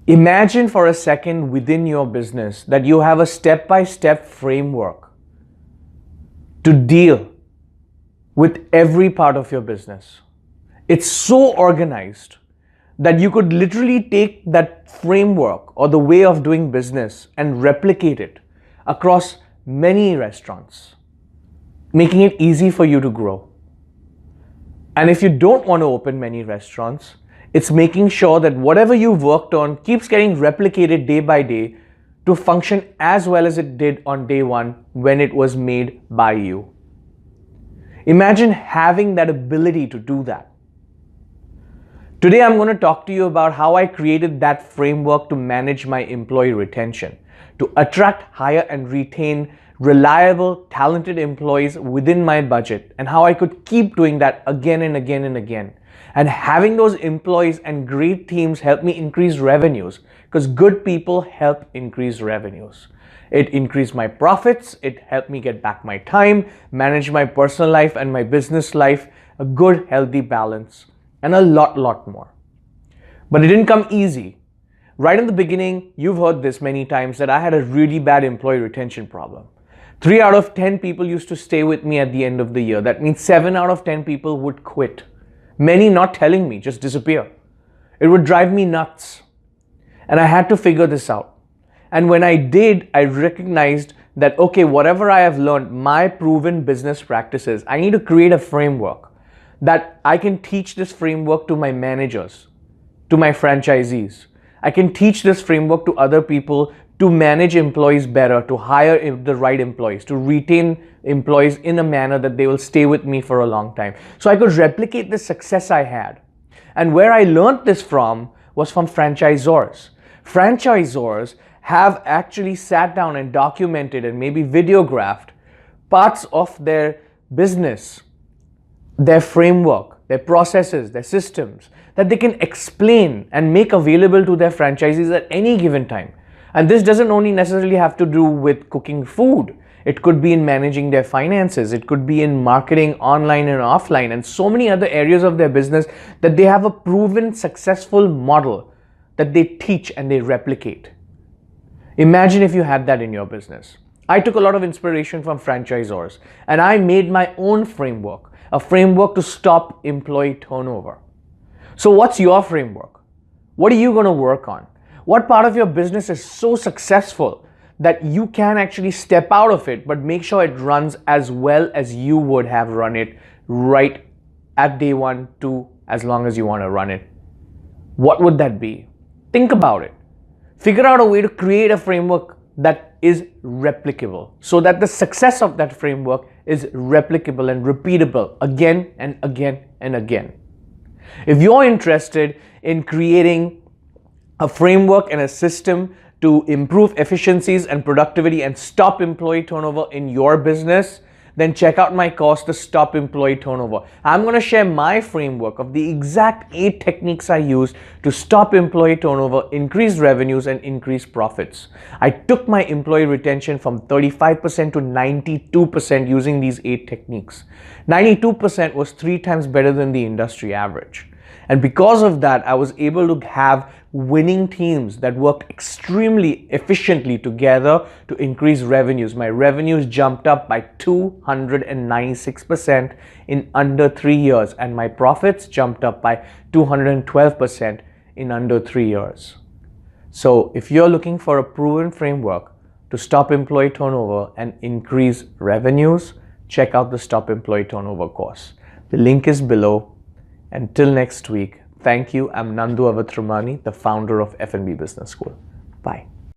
Imagine for a second within your business that you have a step-by-step framework to deal with every part of your business. It's so organized that you could literally take that framework or the way of doing business and replicate it across many restaurants, making it easy for you to grow. And if you don't want to open many restaurants, it's making sure that whatever you've worked on keeps getting replicated day by day to function as well as it did on day one when it was made by you. Imagine having that ability to do that. Today, I'm going to talk to you about how I created that framework to manage my employee retention, to attract, hire, and retain reliable, talented employees within my budget, and how I could keep doing that again and again and again. And having those employees and great teams help me increase revenues, because good people help increase revenues. It increased my profits, it helped me get back my time, manage my personal life and my business life, a good, healthy balance, and a lot more. But it didn't come easy. Right in the beginning, you've heard this many times that I had a really bad employee retention problem. 3 out of 10 people used to stay with me at the end of the year. That means 7 out of 10 people would quit. Many not telling me, just disappear. It would drive me nuts. And I had to figure this out. And when I did, I recognized that, okay, whatever I have learned, my proven business practices, I need to create a framework that I can teach this framework to my managers, to my franchisees. I can teach this framework to other people to manage employees better, to hire the right employees, to retain employees in a manner that they will stay with me for a long time. So I could replicate the success I had. And where I learned this from was from franchisors. Franchisors have actually sat down and documented and maybe videographed parts of their business, their framework, their processes, their systems, that they can explain and make available to their franchisees at any given time. And this doesn't only necessarily have to do with cooking food. It could be in managing their finances. It could be in marketing online and offline and so many other areas of their business that they have a proven successful model that they teach and they replicate. Imagine if you had that in your business. I took a lot of inspiration from franchisors and I made my own framework, a framework to stop employee turnover. So what's your framework? What are you going to work on? What part of your business is so successful that you can actually step out of it, but make sure it runs as well as you would have run it right at day 1 to as long as you want to run it? What would that be? Think about it. Figure out a way to create a framework that is replicable so that the success of that framework is replicable and repeatable again and again and again. If you're interested in creating a framework and a system to improve efficiencies and productivity and stop employee turnover in your business, then check out my course, The Stop Employee Turnover. I'm going to share my framework of the exact 8 techniques I use to stop employee turnover, increase revenues, and increase profits. I took my employee retention from 35% to 92% using these 8 techniques. 92% was 3 times better than the industry average. And because of that, I was able to have winning teams that worked extremely efficiently together to increase revenues. My revenues jumped up by 296% in under 3 years, and my profits jumped up by 212% in under 3 years. So if you're looking for a proven framework to stop employee turnover and increase revenues, check out the Stop Employee Turnover course. The link is below. Until next week, thank you. I'm Nandu Avatramani, the founder of F&B Business School. Bye.